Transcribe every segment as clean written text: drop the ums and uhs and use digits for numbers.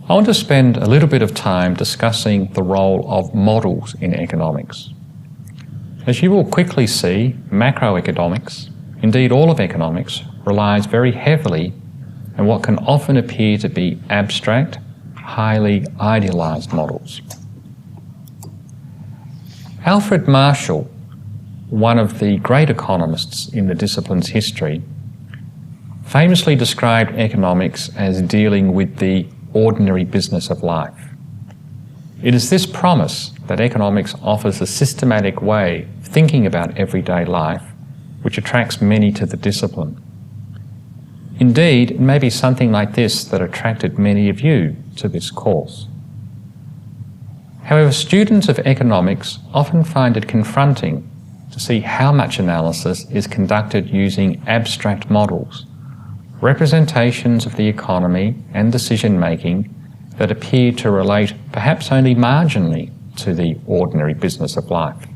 I want to spend a little bit of time discussing the role of models in economics. As you will quickly see, macroeconomics, indeed all of economics, relies very heavily on what can often appear to be abstract, highly idealized models. Alfred Marshall, one of the great economists in the discipline's history, famously described economics as dealing with the ordinary business of life. It is this promise that economics offers a systematic way of thinking about everyday life which attracts many to the discipline. Indeed, it may be something like this that attracted many of you to this course. However, students of economics often find it confronting to see how much analysis is conducted using abstract models, representations of the economy and decision-making that appear to relate perhaps only marginally to the ordinary business of life.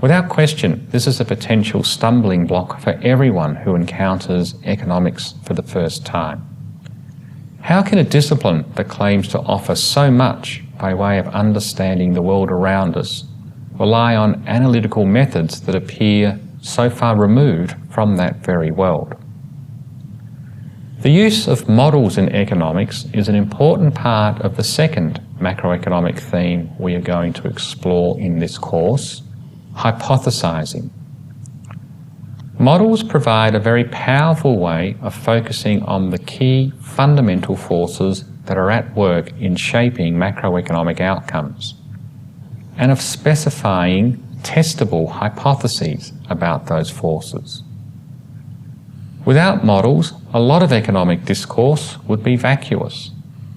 Without question, this is a potential stumbling block for everyone who encounters economics for the first time. How can a discipline that claims to offer so much by way of understanding the world around us rely on analytical methods that appear so far removed from that very world? The use of models in economics is an important part of the second macroeconomic theme we are going to explore in this course, hypothesizing. Models provide a very powerful way of focusing on the key fundamental forces that are at work in shaping macroeconomic outcomes, and of specifying testable hypotheses about those forces. Without models, a lot of economic discourse would be vacuous,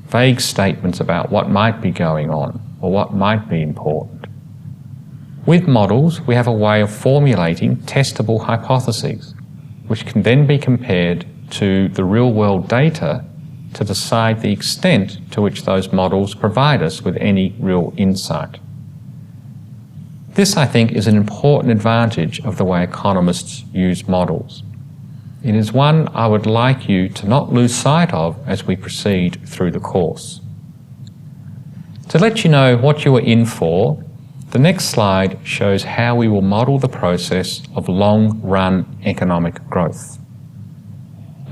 vague statements about what might be going on or what might be important. With models, we have a way of formulating testable hypotheses, which can then be compared to the real-world data to decide the extent to which those models provide us with any real insight. This, I think, is an important advantage of the way economists use models. It is one I would like you to not lose sight of as we proceed through the course. To let you know what you are in for, the next slide shows how we will model the process of long-run economic growth.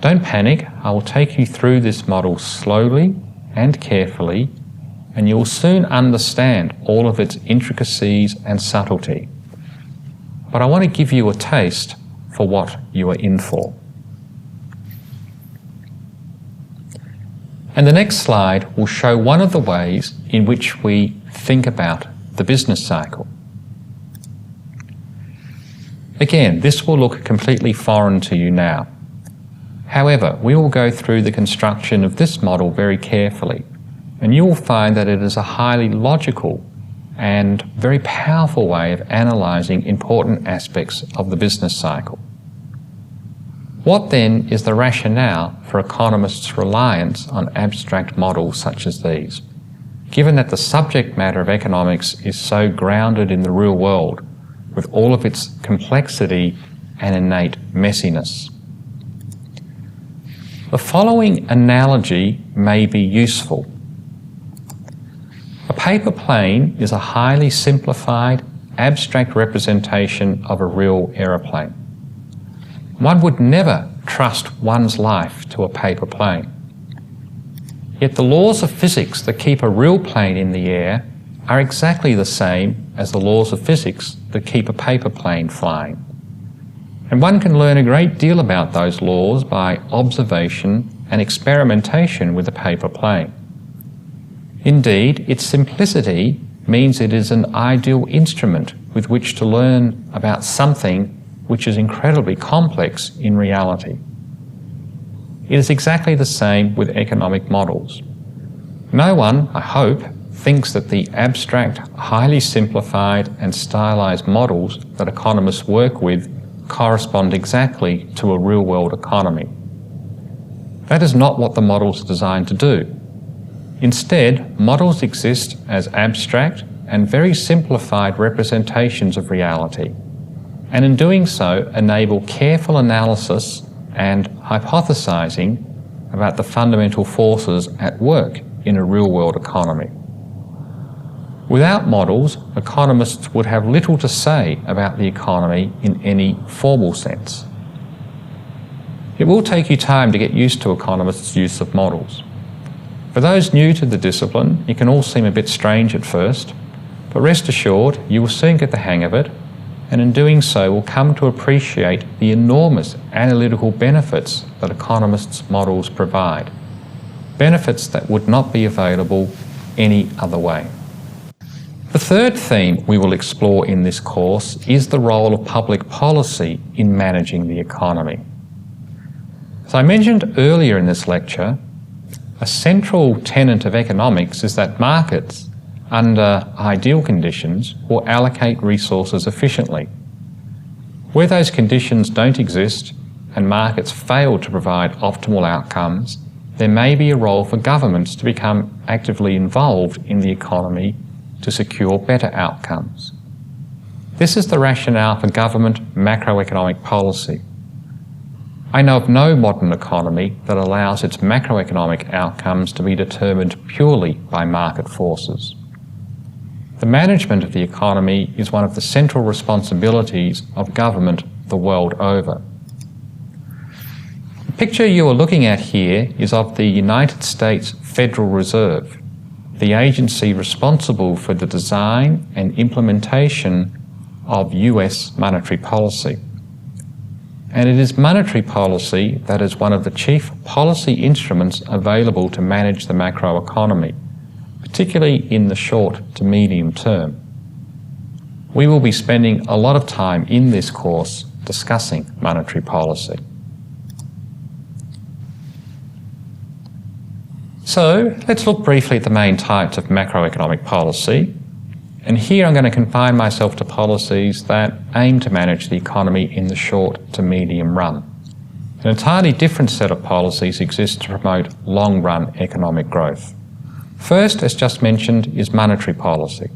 Don't panic, I will take you through this model slowly and carefully, and you will soon understand all of its intricacies and subtlety. But I want to give you a taste for what you are in for. And the next slide will show one of the ways in which we think about the business cycle. Again, this will look completely foreign to you now. However, we will go through the construction of this model very carefully, and you will find that it is a highly logical and very powerful way of analysing important aspects of the business cycle. What then is the rationale for economists' reliance on abstract models such as these, given that the subject matter of economics is so grounded in the real world with all of its complexity and innate messiness? The following analogy may be useful. A paper plane is a highly simplified, abstract representation of a real aeroplane. One would never trust one's life to a paper plane. Yet the laws of physics that keep a real plane in the air are exactly the same as the laws of physics that keep a paper plane flying. And one can learn a great deal about those laws by observation and experimentation with a paper plane. Indeed, its simplicity means it is an ideal instrument with which to learn about something which is incredibly complex in reality. It is exactly the same with economic models. No one, I hope, thinks that the abstract, highly simplified and stylized models that economists work with correspond exactly to a real-world economy. That is not what the models are designed to do. Instead, models exist as abstract and very simplified representations of reality, and in doing so enable careful analysis and hypothesizing about the fundamental forces at work in a real-world economy. Without models, economists would have little to say about the economy in any formal sense. It will take you time to get used to economists' use of models. For those new to the discipline, it can all seem a bit strange at first, but rest assured you will soon get the hang of it, and in doing so will come to appreciate the enormous analytical benefits that economists' models provide. Benefits that would not be available any other way. The third theme we will explore in this course is the role of public policy in managing the economy. As I mentioned earlier in this lecture, a central tenet of economics is that markets, under ideal conditions, will allocate resources efficiently. Where those conditions don't exist and markets fail to provide optimal outcomes, there may be a role for governments to become actively involved in the economy to secure better outcomes. This is the rationale for government macroeconomic policy. I know of no modern economy that allows its macroeconomic outcomes to be determined purely by market forces. The management of the economy is one of the central responsibilities of government the world over. The picture you are looking at here is of the United States Federal Reserve, the agency responsible for the design and implementation of US monetary policy. And it is monetary policy that is one of the chief policy instruments available to manage the macroeconomy, particularly in the short to medium term. We will be spending a lot of time in this course discussing monetary policy. So let's look briefly at the main types of macroeconomic policy. And here I'm going to confine myself to policies that aim to manage the economy in the short to medium run. An entirely different set of policies exists to promote long-run economic growth. First, as just mentioned, is monetary policy.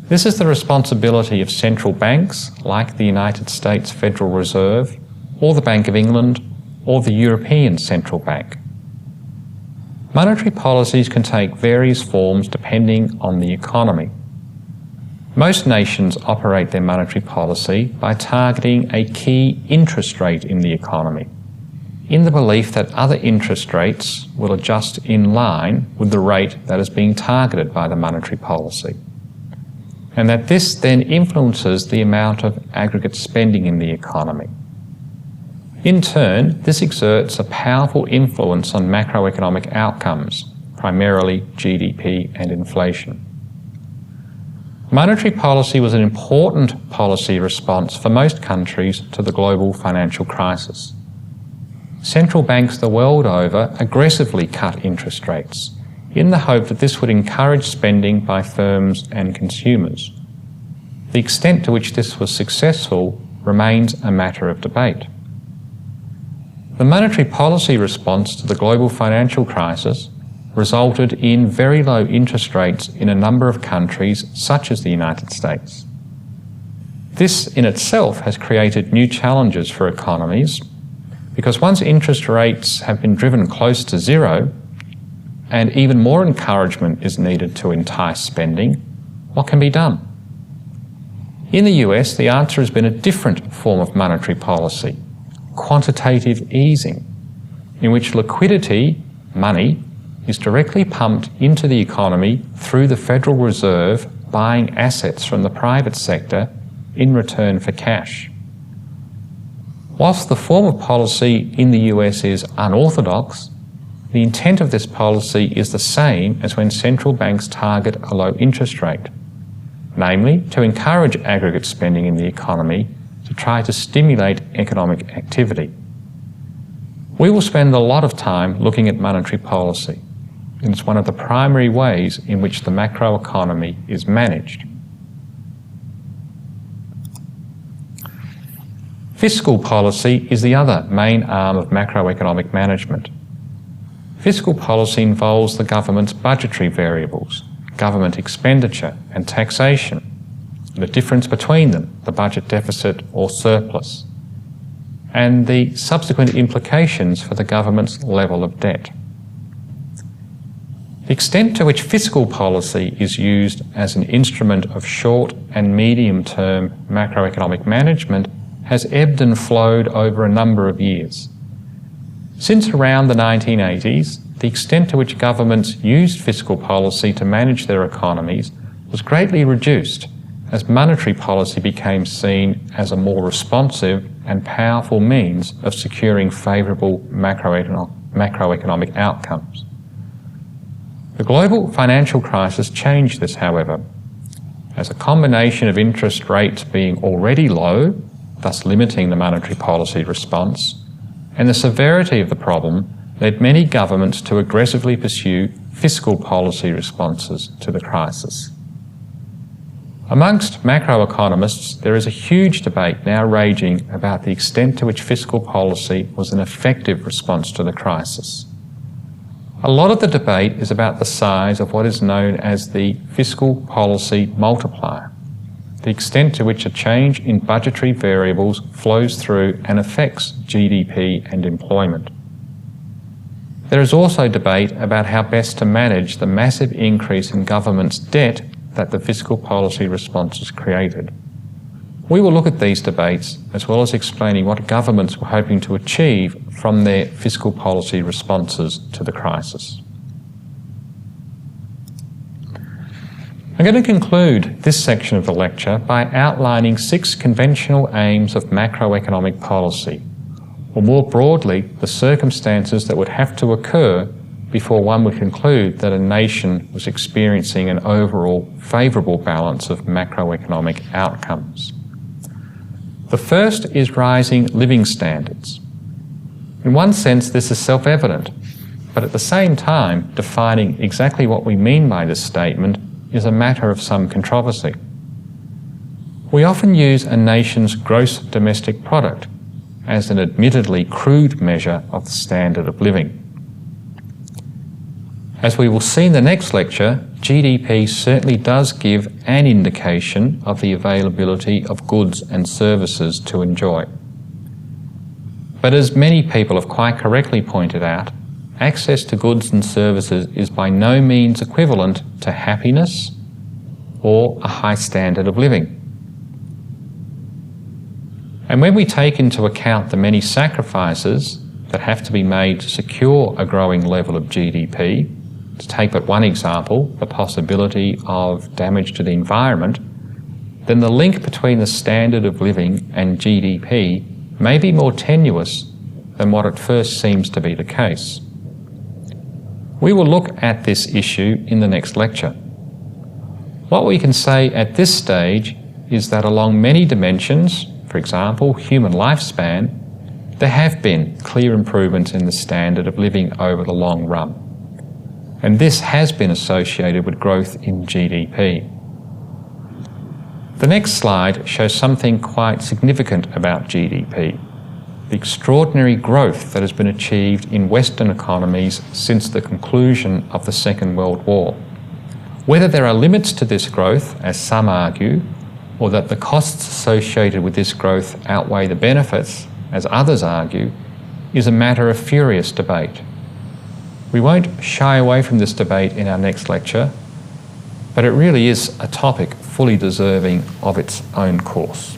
This is the responsibility of central banks like the United States Federal Reserve, or the Bank of England, or the European Central Bank. Monetary policies can take various forms depending on the economy. Most nations operate their monetary policy by targeting a key interest rate in the economy, in the belief that other interest rates will adjust in line with the rate that is being targeted by the monetary policy, and that this then influences the amount of aggregate spending in the economy. In turn, this exerts a powerful influence on macroeconomic outcomes, primarily GDP and inflation. Monetary policy was an important policy response for most countries to the global financial crisis. Central banks the world over aggressively cut interest rates in the hope that this would encourage spending by firms and consumers. The extent to which this was successful remains a matter of debate. The monetary policy response to the global financial crisis resulted in very low interest rates in a number of countries such as the United States. This in itself has created new challenges for economies because once interest rates have been driven close to zero and even more encouragement is needed to entice spending, what can be done? In the US, the answer has been a different form of monetary policy, quantitative easing, in which liquidity, money, is directly pumped into the economy through the Federal Reserve buying assets from the private sector in return for cash. Whilst the form of policy in the US is unorthodox, the intent of this policy is the same as when central banks target a low interest rate, namely to encourage aggregate spending in the economy to try to stimulate economic activity. We will spend a lot of time looking at monetary policy, and it's one of the primary ways in which the macroeconomy is managed. Fiscal policy is the other main arm of macroeconomic management. Fiscal policy involves the government's budgetary variables, government expenditure and taxation, the difference between them, the budget deficit or surplus, and the subsequent implications for the government's level of debt. The extent to which fiscal policy is used as an instrument of short and medium-term macroeconomic management has ebbed and flowed over a number of years. Since around the 1980s, the extent to which governments used fiscal policy to manage their economies was greatly reduced as monetary policy became seen as a more responsive and powerful means of securing favourable macroeconomic outcomes. The global financial crisis changed this, however, as a combination of interest rates being already low, thus limiting the monetary policy response, and the severity of the problem led many governments to aggressively pursue fiscal policy responses to the crisis. Amongst macroeconomists, there is a huge debate now raging about the extent to which fiscal policy was an effective response to the crisis. A lot of the debate is about the size of what is known as the fiscal policy multiplier, the extent to which a change in budgetary variables flows through and affects GDP and employment. There is also debate about how best to manage the massive increase in government's debt that the fiscal policy response has created. We will look at these debates as well as explaining what governments were hoping to achieve from their fiscal policy responses to the crisis. I'm going to conclude this section of the lecture by outlining 6 conventional aims of macroeconomic policy, or more broadly, the circumstances that would have to occur before one would conclude that a nation was experiencing an overall favourable balance of macroeconomic outcomes. The first is rising living standards. In one sense, this is self-evident, but at the same time, defining exactly what we mean by this statement is a matter of some controversy. We often use a nation's gross domestic product as an admittedly crude measure of the standard of living. As we will see in the next lecture, GDP certainly does give an indication of the availability of goods and services to enjoy. But as many people have quite correctly pointed out, access to goods and services is by no means equivalent to happiness or a high standard of living. And when we take into account the many sacrifices that have to be made to secure a growing level of GDP, to take but one example, the possibility of damage to the environment, then the link between the standard of living and GDP may be more tenuous than what at first seems to be the case. We will look at this issue in the next lecture. What we can say at this stage is that along many dimensions, for example, human lifespan, there have been clear improvements in the standard of living over the long run. And this has been associated with growth in GDP. The next slide shows something quite significant about GDP, the extraordinary growth that has been achieved in Western economies since the conclusion of the Second World War. Whether there are limits to this growth, as some argue, or that the costs associated with this growth outweigh the benefits, as others argue, is a matter of furious debate. We won't shy away from this debate in our next lecture, but it really is a topic fully deserving of its own course.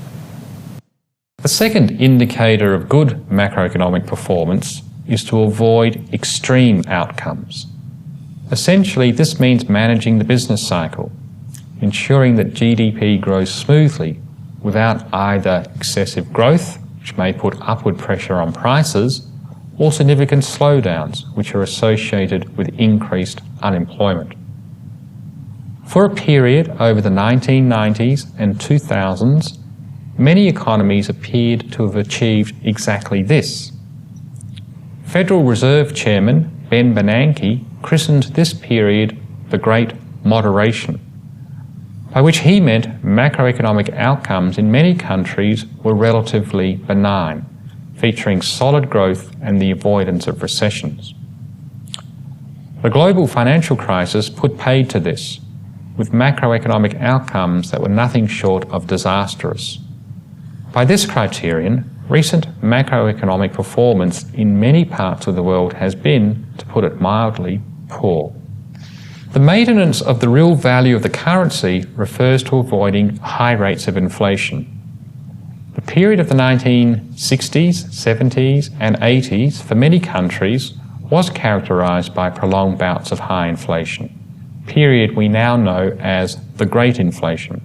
The second indicator of good macroeconomic performance is to avoid extreme outcomes. Essentially, this means managing the business cycle, ensuring that GDP grows smoothly without either excessive growth, which may put upward pressure on prices, or significant slowdowns, which are associated with increased unemployment. For a period over the 1990s and 2000s, many economies appeared to have achieved exactly this. Federal Reserve Chairman Ben Bernanke christened this period the Great Moderation, by which he meant macroeconomic outcomes in many countries were relatively benign, featuring solid growth and the avoidance of recessions. The global financial crisis put paid to this, with macroeconomic outcomes that were nothing short of disastrous. By this criterion, recent macroeconomic performance in many parts of the world has been, to put it mildly, poor. The maintenance of the real value of the currency refers to avoiding high rates of inflation. The period of the 1960s, 70s and 80s for many countries was characterised by prolonged bouts of high inflation, a period we now know as the Great Inflation.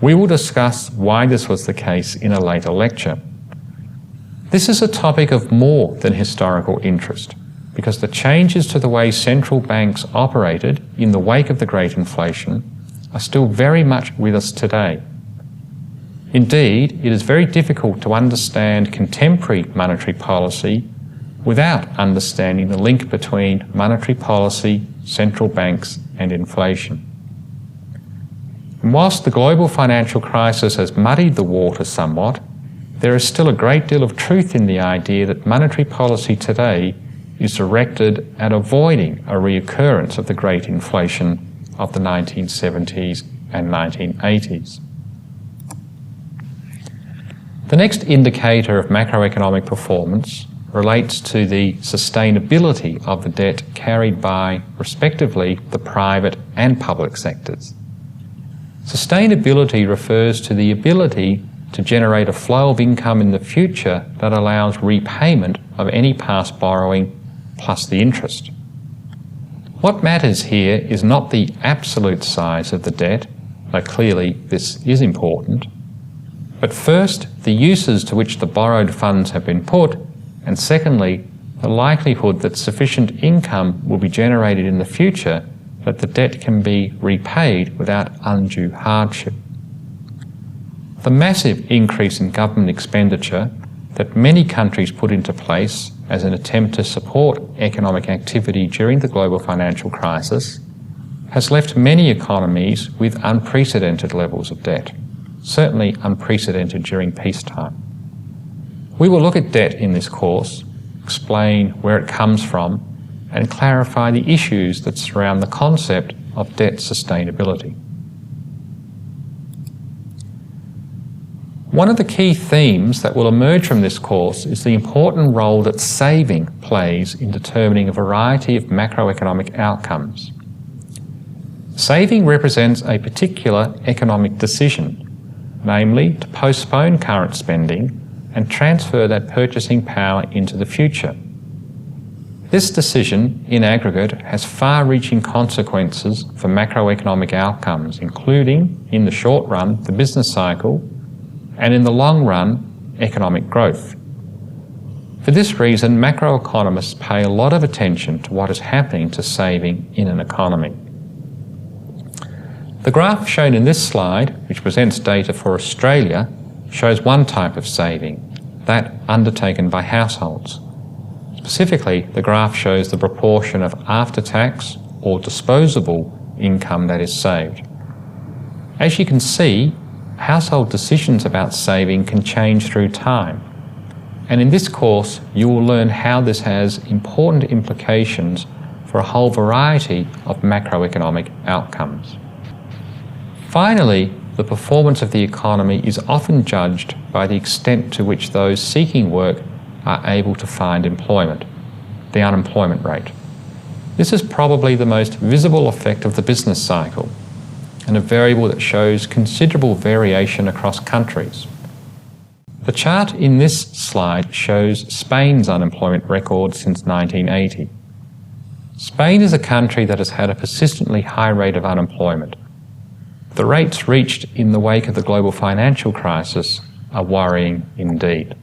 We will discuss why this was the case in a later lecture. This is a topic of more than historical interest, because the changes to the way central banks operated in the wake of the Great Inflation are still very much with us today. Indeed, it is very difficult to understand contemporary monetary policy without understanding the link between monetary policy, central banks, and inflation. And whilst the global financial crisis has muddied the water somewhat, there is still a great deal of truth in the idea that monetary policy today is directed at avoiding a reoccurrence of the Great Inflation of the 1970s and 1980s. The next indicator of macroeconomic performance relates to the sustainability of the debt carried by, respectively, the private and public sectors. Sustainability refers to the ability to generate a flow of income in the future that allows repayment of any past borrowing plus the interest. What matters here is not the absolute size of the debt, though clearly this is important, but first the uses to which the borrowed funds have been put, and secondly the likelihood that sufficient income will be generated in the future that the debt can be repaid without undue hardship. The massive increase in government expenditure that many countries put into place as an attempt to support economic activity during the global financial crisis has left many economies with unprecedented levels of debt, certainly unprecedented during peacetime. We will look at debt in this course, explain where it comes from, and clarify the issues that surround the concept of debt sustainability. One of the key themes that will emerge from this course is the important role that saving plays in determining a variety of macroeconomic outcomes. Saving represents a particular economic decision, namely to postpone current spending and transfer that purchasing power into the future. This decision, in aggregate, has far-reaching consequences for macroeconomic outcomes, including, in the short run, the business cycle, and in the long run, economic growth. For this reason, macroeconomists pay a lot of attention to what is happening to saving in an economy. The graph shown in this slide, which presents data for Australia, shows one type of saving, that undertaken by households. Specifically, the graph shows the proportion of after-tax or disposable income that is saved. As you can see, household decisions about saving can change through time. And in this course, you will learn how this has important implications for a whole variety of macroeconomic outcomes. Finally, the performance of the economy is often judged by the extent to which those seeking work are able to find employment, the unemployment rate. This is probably the most visible effect of the business cycle, and a variable that shows considerable variation across countries. The chart in this slide shows Spain's unemployment record since 1980. Spain is a country that has had a persistently high rate of unemployment. The rates reached in the wake of the global financial crisis are worrying indeed.